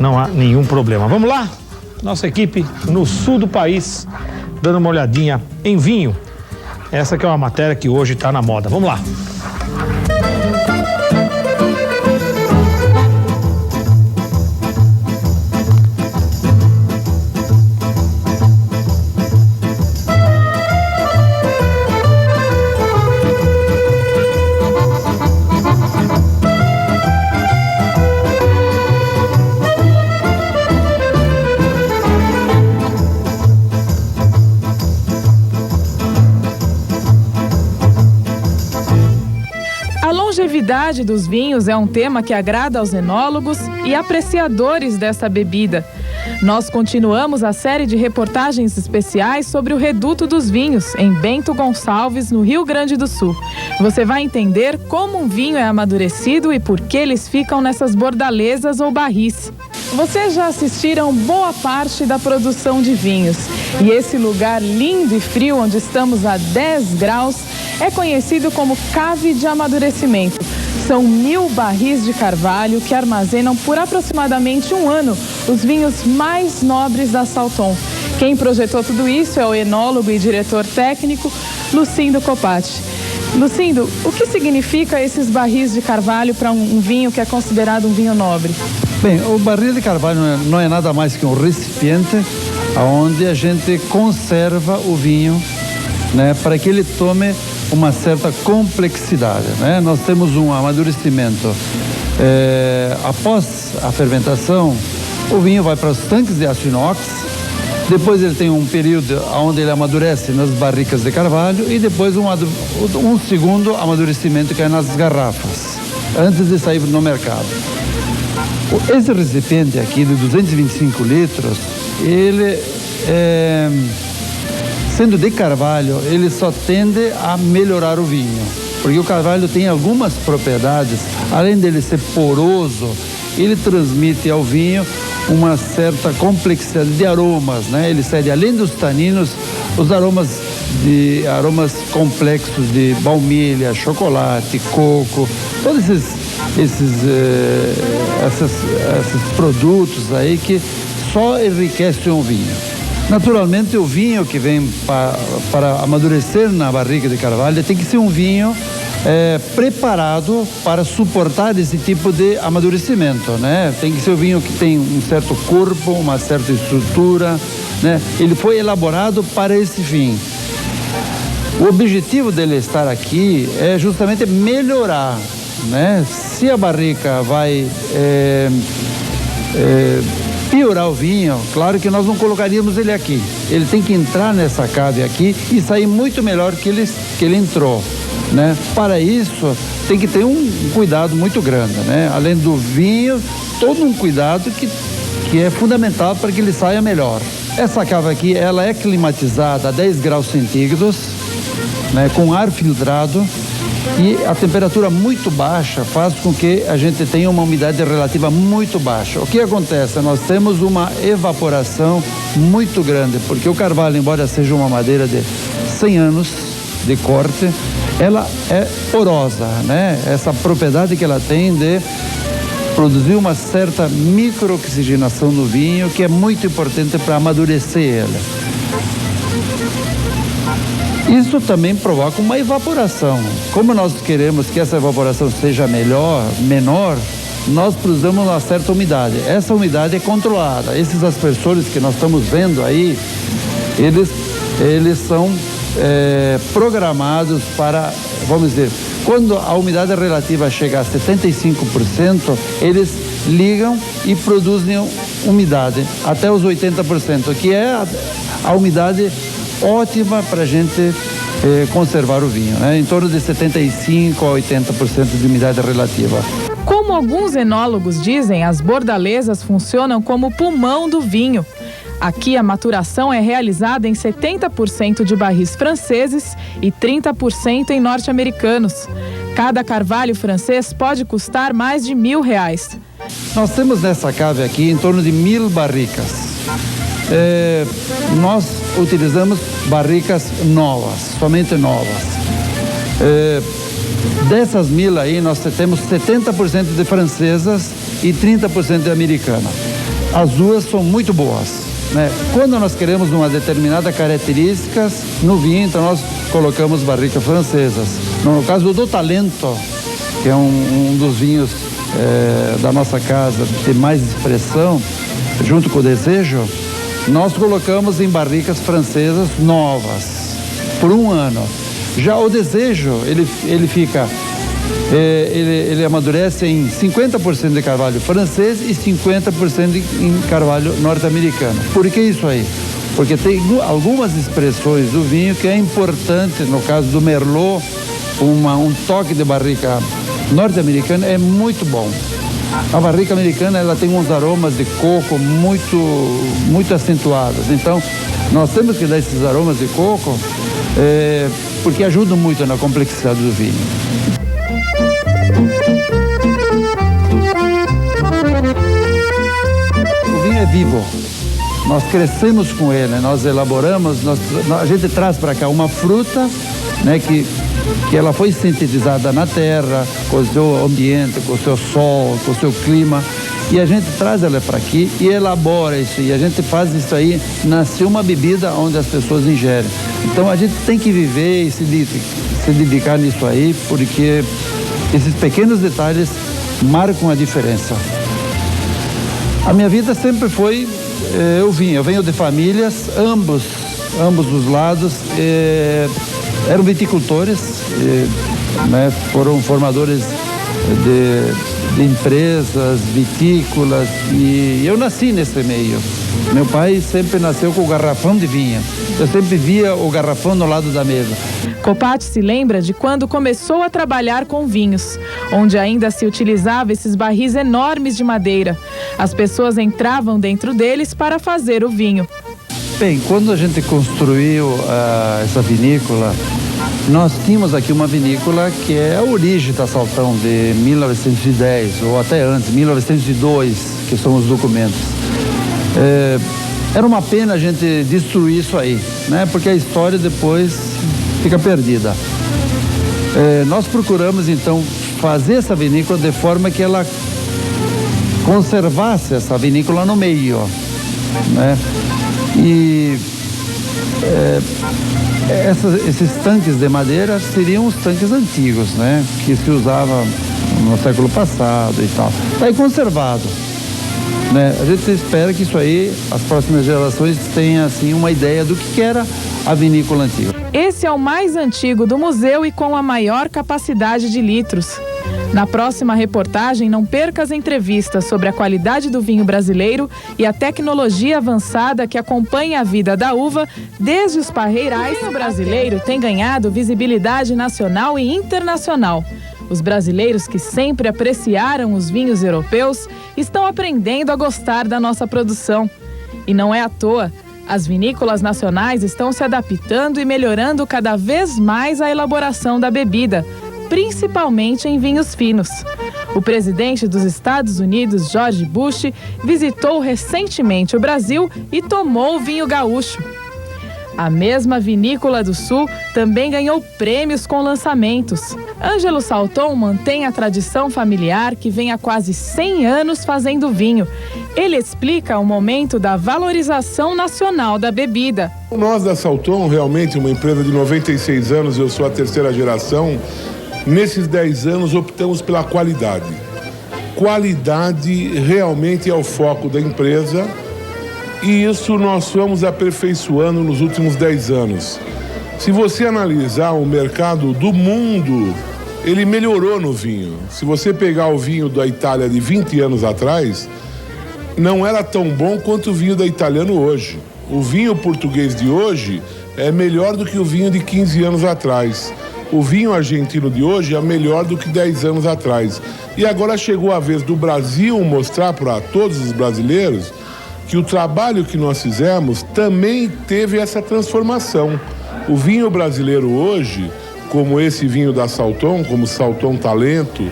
não há nenhum problema. Vamos lá? Nossa equipe no sul do país, dando uma olhadinha em vinho. Essa que é uma matéria que hoje está na moda. Vamos lá. A longevidade dos vinhos é um tema que agrada aos enólogos e apreciadores dessa bebida. Nós continuamos a série de reportagens especiais sobre o Reduto dos Vinhos, em Bento Gonçalves, no Rio Grande do Sul. Você vai entender como um vinho é amadurecido e por que eles ficam nessas bordalesas ou barris. Vocês já assistiram boa parte da produção de vinhos. E esse lugar lindo e frio, onde estamos a 10 graus, é conhecido como cave de amadurecimento. São 1000 barris de carvalho que armazenam por aproximadamente um ano os vinhos mais nobres da Salton. Quem projetou tudo isso é o enólogo e diretor técnico Lucindo Copati. Lucindo, o que significa esses barris de carvalho para um vinho que é considerado um vinho nobre? Bem, o barril de carvalho não é nada mais que um recipiente onde a gente conserva o vinho, né, para que ele tome uma certa complexidade, né? Nós temos um amadurecimento. Após a fermentação, o vinho vai para os tanques de aço inox, depois ele tem um período onde ele amadurece nas barricas de carvalho e depois um segundo amadurecimento que é nas garrafas, antes de sair no mercado. Esse recipiente aqui de 225 litros, ele sendo de carvalho, ele só tende a melhorar o vinho, porque o carvalho tem algumas propriedades, além dele ser poroso, ele transmite ao vinho uma certa complexidade de aromas, né? Ele cede, além dos taninos, os aromas complexos de baunilha, chocolate, coco, todos esses produtos aí que só enriquecem o vinho. Naturalmente, o vinho que vem para amadurecer na barrica de carvalho tem que ser um vinho preparado para suportar esse tipo de amadurecimento, né? Tem que ser um vinho que tem um certo corpo, uma certa estrutura, né? Ele foi elaborado para esse fim. O objetivo dele estar aqui é justamente melhorar, né? Se a barrica vai piorar o vinho, claro que nós não colocaríamos ele aqui. Ele tem que entrar nessa cave aqui e sair muito melhor que ele entrou, né? Para isso, tem que ter um cuidado muito grande, né? Além do vinho, todo um cuidado que é fundamental para que ele saia melhor. Essa cave aqui, ela é climatizada a 10 graus centígrados, né? Com ar filtrado. E a temperatura muito baixa faz com que a gente tenha uma umidade relativa muito baixa. O que acontece? Nós temos uma evaporação muito grande, porque o carvalho, embora seja uma madeira de 100 anos de corte, ela é porosa, né? Essa propriedade que ela tem de produzir uma certa microoxigenação no vinho, que é muito importante para amadurecer ele. Isso também provoca uma evaporação. Como nós queremos que essa evaporação seja menor, nós precisamos uma certa umidade. Essa umidade é controlada. Esses aspersores que nós estamos vendo aí, eles são programados para, vamos dizer, quando a umidade relativa chega a 75%, eles ligam e produzem umidade até os 80%, que é a umidade ótima para a gente conservar o vinho, né? Em torno de 75% a 80% de umidade relativa. Como alguns enólogos dizem, as bordalesas funcionam como o pulmão do vinho. Aqui a maturação é realizada em 70% de barris franceses e 30% em norte-americanos. Cada carvalho francês pode custar mais de R$1.000. Nós temos nessa cave aqui em torno de 1000 barricas. Nós utilizamos barricas novas, somente novas. Dessas 1000 aí, nós temos 70% de francesas e 30% de americana. as duas são muito boas, né? Quando nós queremos uma determinada características no vinho, então nós colocamos barricas francesas. No caso do Talento, que é um dos vinhos da nossa casa de mais expressão, junto com o Desejo, nós colocamos em barricas francesas novas, por 1 ano. Já o Desejo, ele fica, ele amadurece em 50% de carvalho francês e 50% em carvalho norte-americano. Por que isso aí? Porque tem algumas expressões do vinho que é importante, no caso do Merlot, um toque de barrica norte-americana é muito bom. A barrica americana, ela tem uns aromas de coco muito acentuados. Então, nós temos que dar esses aromas de coco porque ajudam muito na complexidade do vinho. O vinho é vivo. Nós crescemos com ele, nós elaboramos, a gente traz para cá uma fruta, né, que ela foi sintetizada na terra, com o seu ambiente, com o seu sol, com o seu clima, e a gente traz ela para aqui e elabora isso, e a gente faz isso aí nascer uma bebida onde as pessoas ingerem. Então a gente tem que viver e se dedicar nisso aí, porque esses pequenos detalhes marcam a diferença. A minha vida sempre foi o vinho. Eu venho de famílias, ambos os lados eram viticultores, né, foram formadores de empresas vitícolas, e eu nasci nesse meio. Meu pai sempre nasceu com o garrafão de vinho. Eu sempre via o garrafão no lado da mesa. Copati se lembra de quando começou a trabalhar com vinhos, onde ainda se utilizava esses barris enormes de madeira. As pessoas entravam dentro deles para fazer o vinho. Bem, quando a gente construiu essa vinícola, nós tínhamos aqui uma vinícola que é a origem da Saltão, de 1910, ou até antes, 1902, que são os documentos. Era uma pena a gente destruir isso aí, né? Porque a história depois fica perdida. Nós procuramos, então, fazer essa vinícola de forma que ela conservasse essa vinícola no meio, né? E esses tanques de madeira seriam os tanques antigos, né? Que se usava no século passado e tal. Está aí conservado, né? A gente espera que isso aí, as próximas gerações tenham assim uma ideia do que era a vinícola antiga. Esse é o mais antigo do museu e com a maior capacidade de litros. Na próxima reportagem, não perca as entrevistas sobre a qualidade do vinho brasileiro e a tecnologia avançada que acompanha a vida da uva desde os parreirais. O vinho brasileiro tem ganhado visibilidade nacional e internacional. Os brasileiros que sempre apreciaram os vinhos europeus estão aprendendo a gostar da nossa produção. E não é à toa. As vinícolas nacionais estão se adaptando e melhorando cada vez mais a elaboração da bebida, principalmente em vinhos finos. O presidente dos Estados Unidos, George Bush, visitou recentemente o Brasil e tomou o vinho gaúcho. A mesma vinícola do Sul também ganhou prêmios com lançamentos. Ângelo Salton mantém a tradição familiar que vem há quase 100 anos fazendo vinho. Ele explica o momento da valorização nacional da bebida. Nós da Salton, realmente uma empresa de 96 anos, eu sou a terceira geração, nesses 10 anos optamos pela qualidade. Qualidade realmente é o foco da empresa. E isso nós fomos aperfeiçoando nos últimos 10 anos. Se você analisar o mercado do mundo, ele melhorou no vinho. Se você pegar o vinho da Itália de 20 anos atrás, não era tão bom quanto o vinho da italiano hoje. O vinho português de hoje é melhor do que o vinho de 15 anos atrás. O vinho argentino de hoje é melhor do que 10 anos atrás. E agora chegou a vez do Brasil mostrar para todos os brasileiros que o trabalho que nós fizemos também teve essa transformação. O vinho brasileiro hoje, como esse vinho da Salton, como Salton Talento,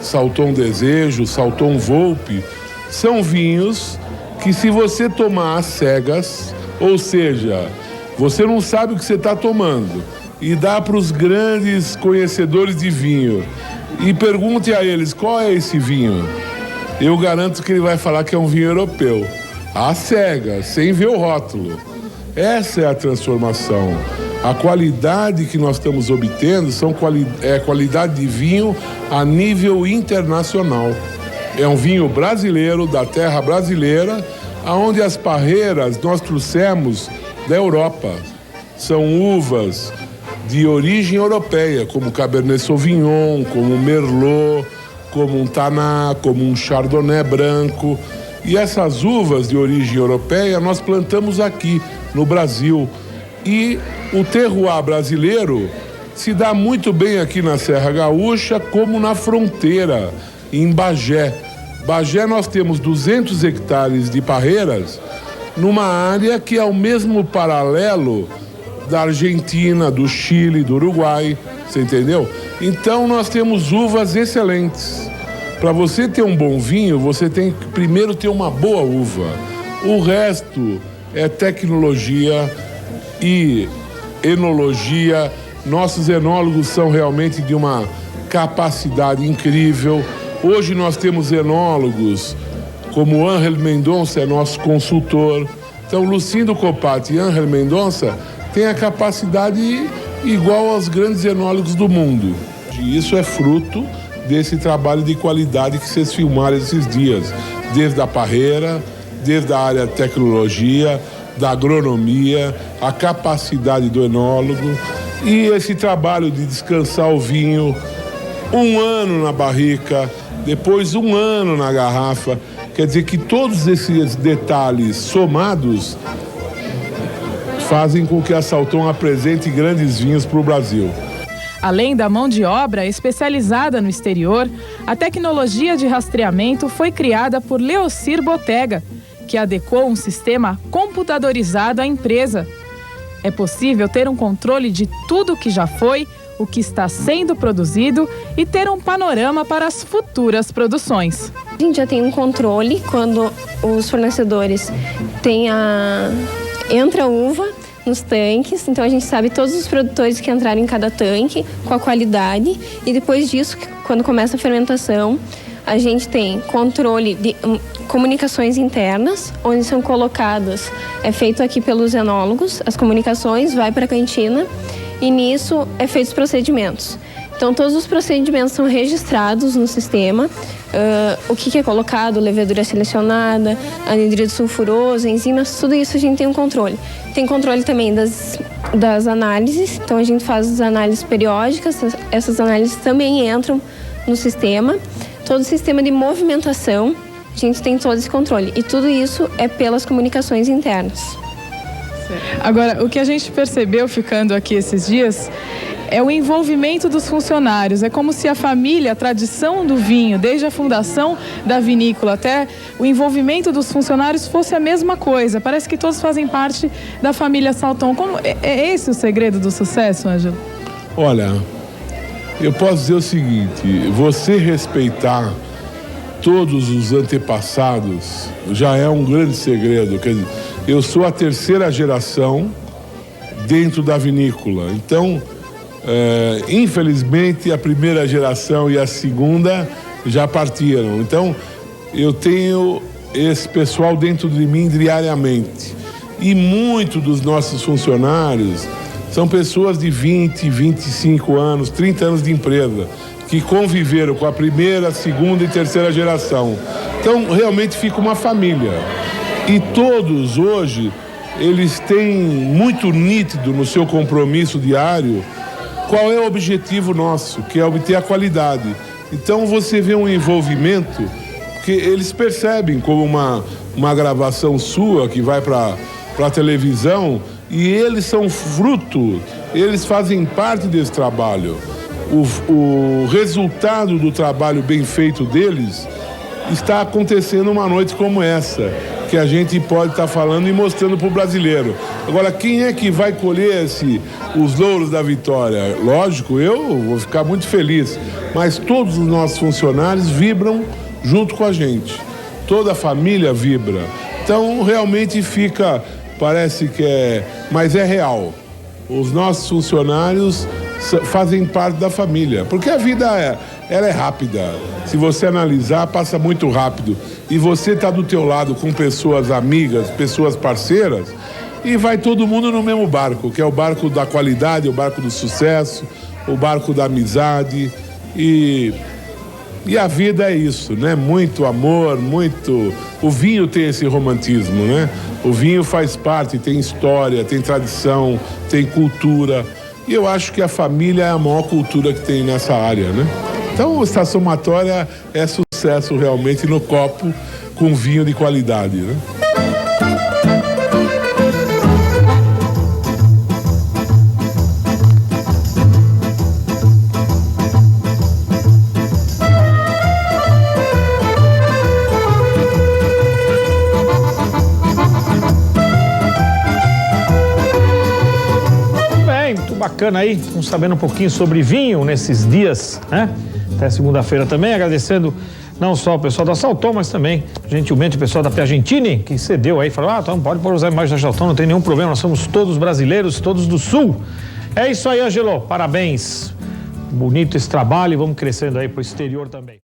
Salton Desejo, Salton Volpe, são vinhos que, se você tomar às cegas, ou seja, você não sabe o que você está tomando, e dá para os grandes conhecedores de vinho e pergunte a eles qual é esse vinho, eu garanto que ele vai falar que é um vinho europeu. às cegas, sem ver o rótulo. Essa é a transformação. A qualidade que nós estamos obtendo é qualidade de vinho a nível internacional. É um vinho brasileiro, da terra brasileira, onde as parreiras nós trouxemos da Europa. São uvas de origem europeia, como Cabernet Sauvignon, como Merlot, como um Taná, como um Chardonnay branco. E essas uvas de origem europeia nós plantamos aqui no Brasil. E o terroir brasileiro se dá muito bem aqui na Serra Gaúcha, como na fronteira, em Bagé. Bagé nós temos 200 hectares de parreiras, numa área que é o mesmo paralelo da Argentina, do Chile, do Uruguai, você entendeu? Então nós temos uvas excelentes. Para você ter um bom vinho, você tem que primeiro ter uma boa uva. O resto é tecnologia e enologia. Nossos enólogos são realmente de uma capacidade incrível. Hoje nós temos enólogos como Ángel Mendonça, é nosso consultor. Então, Lucindo Copati e Ángel Mendonça têm a capacidade igual aos grandes enólogos do mundo. E isso é fruto desse trabalho de qualidade que vocês filmaram esses dias, desde a parreira, desde a área de tecnologia, da agronomia, a capacidade do enólogo e esse trabalho de descansar o vinho 1 ano na barrica, depois 1 ano na garrafa. Quer dizer que todos esses detalhes somados fazem com que a Salton apresente grandes vinhos para o Brasil. Além da mão de obra especializada no exterior, a tecnologia de rastreamento foi criada por Leocir Botega, que adequou um sistema computadorizado à empresa. É possível ter um controle de tudo o que já foi, o que está sendo produzido e ter um panorama para as futuras produções. A gente já tem um controle quando os fornecedores entra uva nos tanques, então a gente sabe todos os produtores que entraram em cada tanque, com a qualidade, e depois disso, quando começa a fermentação, a gente tem controle de comunicações internas, onde são colocadas, é feito aqui pelos enólogos, as comunicações, vai para a cantina, e nisso é feito os procedimentos. Então todos os procedimentos são registrados no sistema, o que é colocado, levedura selecionada, anidrido sulfuroso, enzimas, tudo isso a gente tem um controle. Tem controle também das análises, então a gente faz as análises periódicas, essas análises também entram no sistema. Todo o sistema de movimentação, a gente tem todo esse controle. E tudo isso é pelas comunicações internas. Agora, o que a gente percebeu ficando aqui esses dias é o envolvimento dos funcionários. É como se a família, a tradição do vinho, desde a fundação da vinícola até o envolvimento dos funcionários fosse a mesma coisa. Parece que todos fazem parte da família Salton. É esse o segredo do sucesso, Ângelo? Olha, eu posso dizer o seguinte, você respeitar todos os antepassados já é um grande segredo. Quer dizer, eu sou a 3ª geração dentro da vinícola, então infelizmente a 1ª geração e a 2ª já partiram. Então eu tenho esse pessoal dentro de mim diariamente. E muitos dos nossos funcionários são pessoas de 20, 25 anos, 30 anos de empresa, que conviveram com a 1ª, 2ª e 3ª geração. Então realmente fica uma família. E todos hoje, eles têm muito nítido no seu compromisso diário qual é o objetivo nosso, que é obter a qualidade. Então você vê um envolvimento que eles percebem como uma gravação sua que vai para a televisão, e eles são fruto, eles fazem parte desse trabalho. O resultado do trabalho bem feito deles está acontecendo uma noite como essa, que a gente pode estar falando e mostrando para o brasileiro. Agora, quem é que vai colher os louros da vitória? Lógico, eu vou ficar muito feliz, mas todos os nossos funcionários vibram junto com a gente. Toda a família vibra. Então, realmente parece que mas é real. Os nossos funcionários fazem parte da família, porque a vida ela é rápida. Se você analisar, passa muito rápido. E você está do teu lado com pessoas amigas, pessoas parceiras, e vai todo mundo no mesmo barco, que é o barco da qualidade, o barco do sucesso, o barco da amizade. E a vida é isso, né? Muito amor, muito... O vinho tem esse romantismo, né? O vinho faz parte, tem história, tem tradição, tem cultura. E eu acho que a família é a maior cultura que tem nessa área, né? Então, o Estação Somatória é sucesso realmente no copo com vinho de qualidade, né? Bacana aí, vamos sabendo um pouquinho sobre vinho nesses dias, né? Até segunda-feira também, agradecendo não só o pessoal da Salton, mas também, gentilmente, o pessoal da Piagentini, que cedeu aí, falou, então pode usar a imagem da Salton, não tem nenhum problema, nós somos todos brasileiros, todos do Sul. É isso aí, Ângelo, parabéns, bonito esse trabalho e vamos crescendo aí pro exterior também.